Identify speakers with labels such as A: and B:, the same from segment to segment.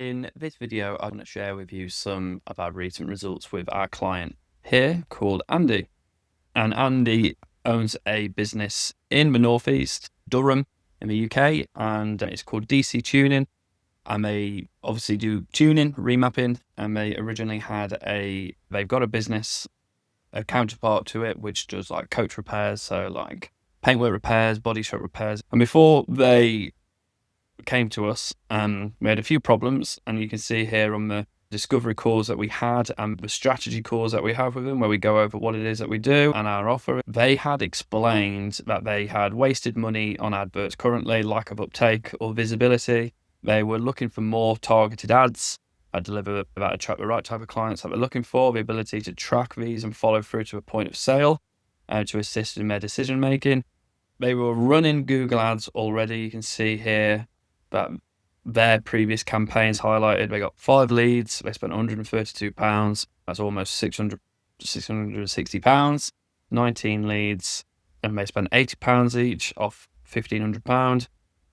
A: In this video, I'm going to share with you some of our recent results with our client here called Andy. And Andy owns a business in the Northeast, Durham in the UK, and it's called DC Tuning. And they obviously do tuning, remapping, and they've got a business, a counterpart to it, which does like coach repairs, so like paintwork repairs, body shop repairs. And before they came to us, we had a few problems, and you can see here on the discovery calls that we had and the strategy calls that we have with them, where we go over what it is that we do and our offer. They had explained that they had wasted money on adverts currently, lack of uptake or visibility. They were looking for more targeted ads that attract the right type of clients that they're looking for, the ability to track these and follow through to a point of sale, to assist in their decision making. They were running Google ads already. You can see here that their previous campaigns highlighted. They got 5 leads. They spent £132. That's almost £660. 19 leads, and they spent £80 each off £1,500.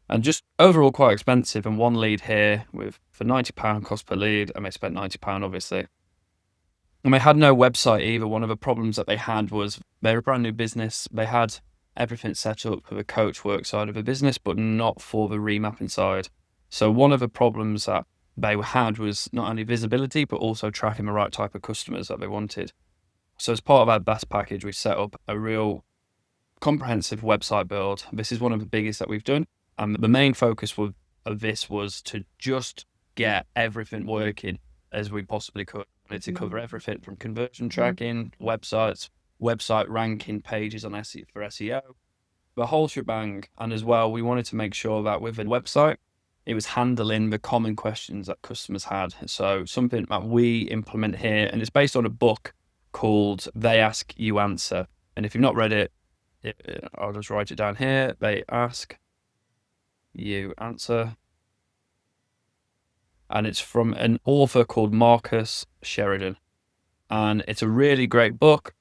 A: And just overall quite expensive. And one lead here for £90 cost per lead, and they spent £90 obviously. And they had no website either. One of the problems that they had was they were a brand new business. They had everything set up for the coach work side of the business, but not for the remapping side. So one of the problems that they had was not only visibility, but also tracking the right type of customers that they wanted. So as part of our best package, we set up a real comprehensive website build. This is one of the biggest that we've done. And the main focus of this was to just get everything working as we possibly could. We wanted to cover everything from conversion tracking, websites, website ranking pages on for SEO, the whole shebang. And as well, we wanted to make sure that with the website, it was handling the common questions that customers had. So something that we implement here, and it's based on a book called They Ask, You Answer. And if you've not read it, I'll just write it down here. They Ask, You Answer. And it's from an author called Marcus Sheridan. And it's a really great book.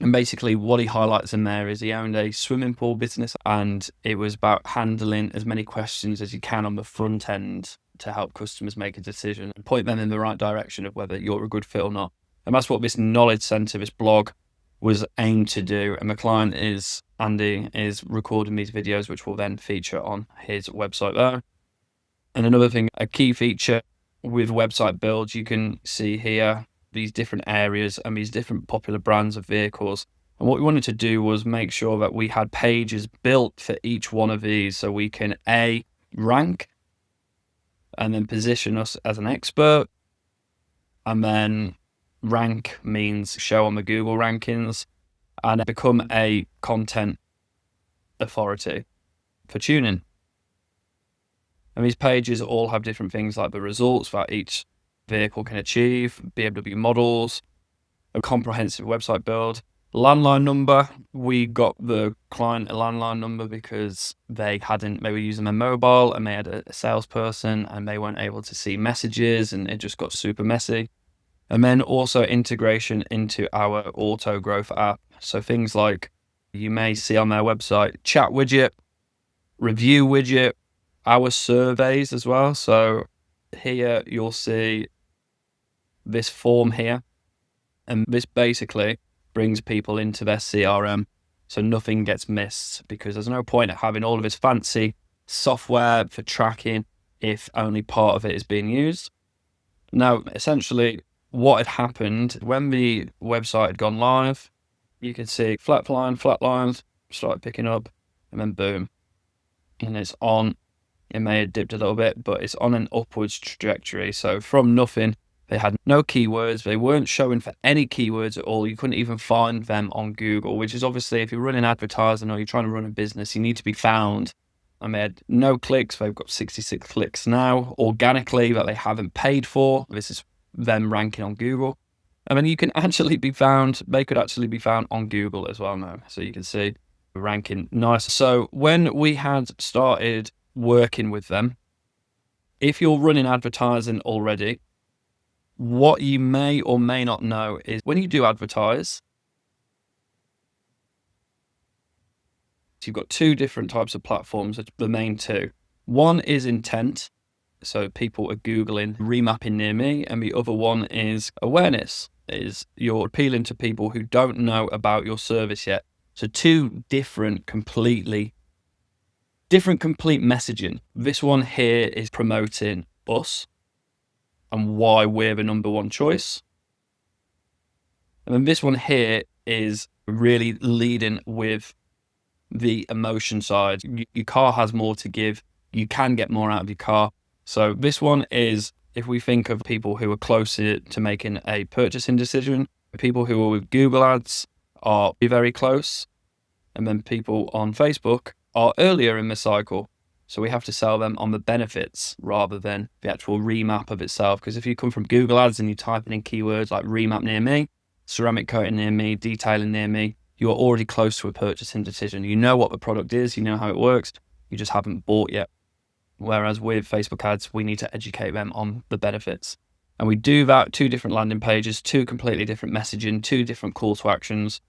A: And basically what he highlights in there is he owned a swimming pool business, and it was about handling as many questions as you can on the front end to help customers make a decision and point them in the right direction of whether you're a good fit or not. And that's what this knowledge center, this blog, was aimed to do. And the client Andy is recording these videos, which will then feature on his website there. And another thing, a key feature with website builds, you can see here these different areas and these different popular brands of vehicles. And what we wanted to do was make sure that we had pages built for each one of these, so we can rank and then position us as an expert. And then rank means show on the Google rankings and become a content authority for tuning. And these pages all have different things like the results that each vehicle can achieve, BMW models, a comprehensive website build, landline number. We got the client a landline number because they were using their mobile and they had a salesperson and they weren't able to see messages, and it just got super messy. And then also integration into our auto growth app. So things like you may see on their website, chat widget, review widget, our surveys as well. So here you'll see this form here, and this basically brings people into their CRM, so nothing gets missed, because there's no point of having all of this fancy software for tracking if only part of it is being used. Now, essentially what had happened when the website had gone live, you could see flatlines started picking up, and then boom, and it's on. It may have dipped a little bit, but it's on an upwards trajectory. So from nothing, they had no keywords. They weren't showing for any keywords at all. You couldn't even find them on Google, which is obviously, if you're running advertising or you're trying to run a business, you need to be found. And they had no clicks. They've got 66 clicks now organically that they haven't paid for. This is them ranking on Google. And then you can actually be found. They could actually be found on Google as well now. So you can see the ranking nice. So when we had started working with them, if you're running advertising already, what you may or may not know is when you do advertise, you've got 2 different types of platforms, the main 2. One is intent, So people are Googling remapping near me. And the other one is awareness, is you're appealing to people who don't know about your service yet. So two complete messaging. This one here is promoting us and why we're the number one choice. And then this one here is really leading with the emotion side. Your car has more to give. You can get more out of your car. So this one is, if we think of people who are closer to making a purchasing decision, people who are with Google ads are very close. And then people on Facebook are earlier in the cycle. So we have to sell them on the benefits rather than the actual remap of itself. Because if you come from Google ads and you type in keywords like remap near me, ceramic coating near me, detailing near me, you're already close to a purchasing decision. You know what the product is, you know how it works, you just haven't bought yet. Whereas with Facebook ads, we need to educate them on the benefits. And we do that, 2 different landing pages, 2 completely different messaging, 2 different call to actions.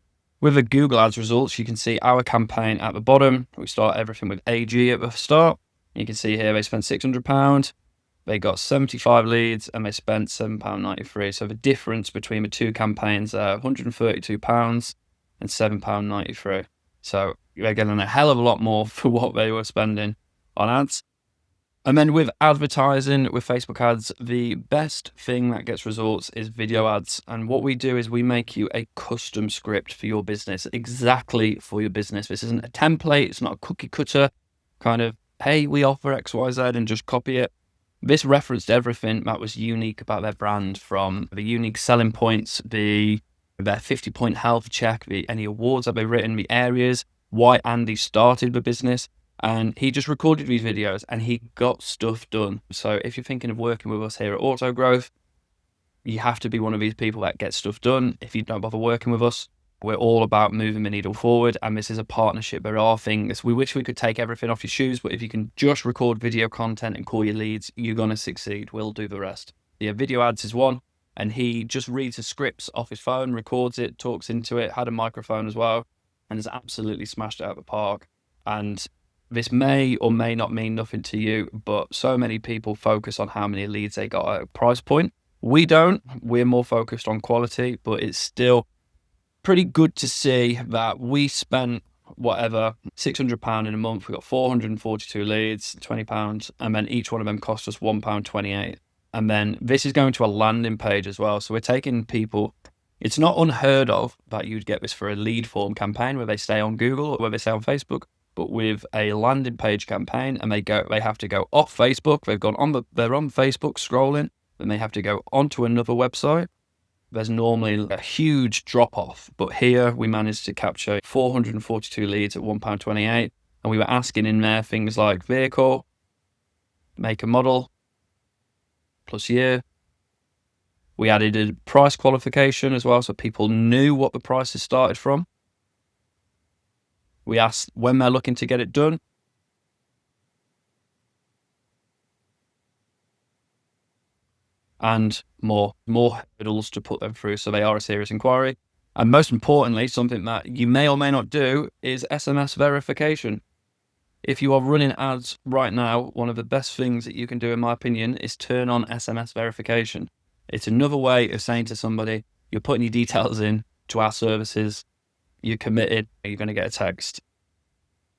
A: With the Google ads results, you can see our campaign at the bottom. We start everything with AG at the start. You can see here they spent £600. They got 75 leads and they spent £7.93. So the difference between the 2 campaigns are £132 and £7.93. So they're getting a hell of a lot more for what they were spending on ads. And then with advertising, with Facebook ads, the best thing that gets results is video ads. And what we do is we make you a custom script for your business, exactly for your business. This isn't a template. It's not a cookie cutter kind of, hey, we offer X, Y, Z and just copy it. This referenced everything that was unique about their brand, from the unique selling points, their 50-point health check, any awards that they've written, the areas, why Andy started the business. And he just recorded these videos and he got stuff done. So if you're thinking of working with us here at Auto Growth, you have to be one of these people that gets stuff done. If you don't bother working with us, we're all about moving the needle forward. And this is a partnership. There are things, we wish we could take everything off your shoes, but if you can just record video content and call your leads, you're going to succeed. We'll do the rest. Yeah, video ads is one. And he just reads the scripts off his phone, records it, talks into it, had a microphone as well, and has absolutely smashed it out of the park. And this may or may not mean nothing to you, but so many people focus on how many leads they got at a price point. We don't. We're more focused on quality, but it's still pretty good to see that we spent £600 in a month. We got 442 leads, £20, and then each one of them cost us £1.28. And then this is going to a landing page as well. So we're taking people. It's not unheard of that you'd get this for a lead form campaign where they stay on Google or where they stay on Facebook. But with a landing page campaign, and they have to go off Facebook. They're on Facebook scrolling, then they have to go onto another website. There's normally a huge drop off, but here we managed to capture 442 leads at £1.28, and we were asking in there things like vehicle, make and model, plus year. We added a price qualification as well, so people knew what the prices started from. We asked when they're looking to get it done. And more hurdles to put them through, so they are a serious inquiry. And most importantly, something that you may or may not do is SMS verification. If you are running ads right now, one of the best things that you can do, in my opinion, is turn on SMS verification. It's another way of saying to somebody, you're putting your details in to our services, you're committed, you're going to get a text.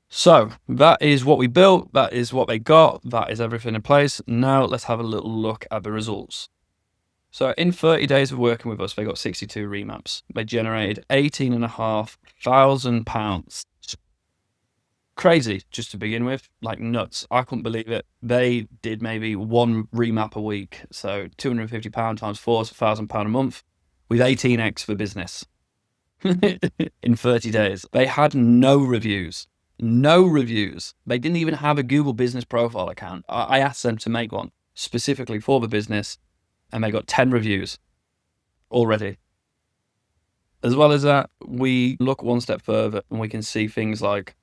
A: So that is what we built. That is what they got. That is everything in place. Now let's have a little look at the results. So in 30 days of working with us, they got 62 remaps. They generated £18,500. Crazy, just to begin with, like nuts. I couldn't believe it. They did maybe 1 remap a week. So £250 times 4 is £1,000 a month with 18x for business in 30 days. They had no reviews. No reviews. They didn't even have a Google business profile account. I asked them to make one specifically for the business, and they got 10 reviews already. As well as that, we look one step further and we can see things like,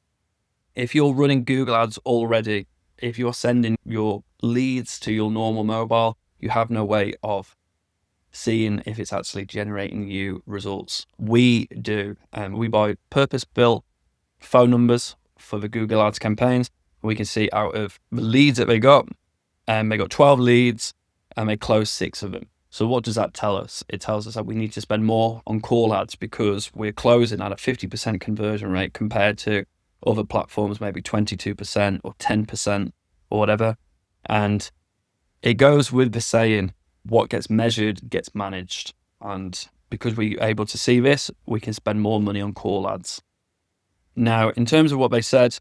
A: if you're running Google ads already, if you're sending your leads to your normal mobile, you have no way of seeing if it's actually generating you results. We do. We buy purpose-built phone numbers for the Google ads campaigns. We can see out of the leads that they got, and they got 12 leads and they closed 6 of them. So what does that tell us? It tells us that we need to spend more on call ads because we're closing at a 50% conversion rate compared to other platforms, maybe 22% or 10% or whatever. And it goes with the saying, what gets measured gets managed. And because we're able to see this, we can spend more money on call ads. Now, in terms of what they said,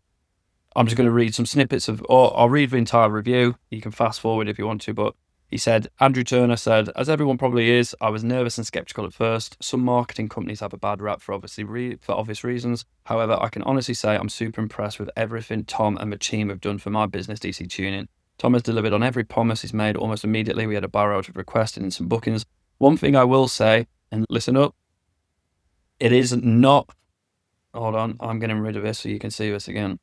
A: I'm just going to read some snippets or I'll read the entire review. You can fast forward if you want to, but he said, Andrew Turner said, as everyone probably is, I was nervous and skeptical at first. Some marketing companies have a bad rap for obvious reasons. However, I can honestly say I'm super impressed with everything Tom and the team have done for my business, DC Tuning. Tom has delivered on every promise he's made almost immediately. We had a barrage of requests and some bookings. One thing I will say, and listen up, it is not, hold on, I'm getting rid of this so you can see this again.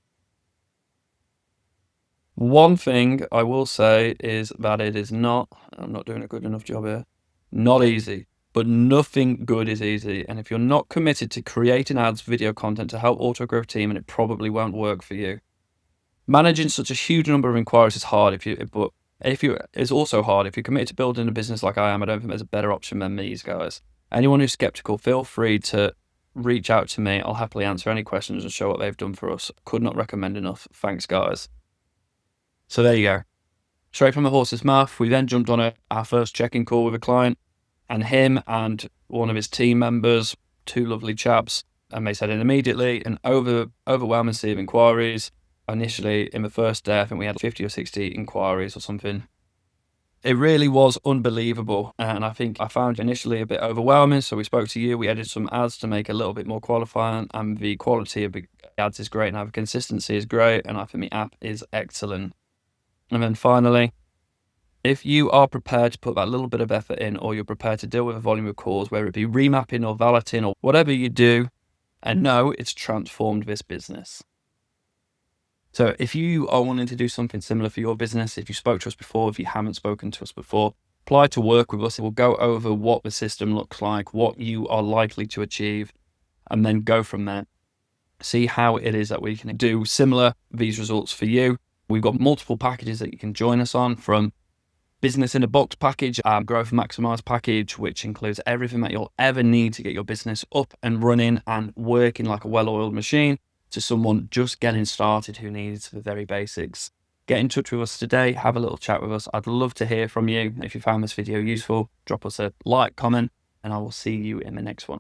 A: One thing I will say is that it is not, I'm not doing a good enough job here, not easy, but nothing good is easy. And if you're not committed to creating ads, video content to help auto growth team, and it probably won't work for you. Managing such a huge number of inquiries is hard, but it's also hard. If you're committed to building a business like I am, I don't think there's a better option than these guys. Anyone who's skeptical, feel free to reach out to me. I'll happily answer any questions and show what they've done for us. Could not recommend enough. Thanks, guys. So there you go. Straight from the horse's mouth. We then jumped on our first check-in call with a client, and him and one of his team members, 2 lovely chaps, and they said it immediately, an overwhelming sea of inquiries. Initially, in the first day, I think we had 50 or 60 inquiries or something. It really was unbelievable, and I think I found initially a bit overwhelming, so we spoke to you, we edited some ads to make it a little bit more qualifying, and the quality of the ads is great, and the consistency is great, and I think the app is excellent. And then finally, if you are prepared to put that little bit of effort in, or you're prepared to deal with a volume of calls, whether it be remapping or valeting or whatever you do, and know it's transformed this business. So if you are wanting to do something similar for your business, if you spoke to us before, if you haven't spoken to us before, apply to work with us. We'll go over what the system looks like, what you are likely to achieve, and then go from there. See how it is that we can do these results for you. We've got multiple packages that you can join us on, from Business in a Box package, our Growth Maximize package, which includes everything that you'll ever need to get your business up and running and working like a well-oiled machine, to someone just getting started who needs the very basics. Get in touch with us today, have a little chat with us. I'd love to hear from you. If you found this video useful, drop us a like, comment, and I will see you in the next one.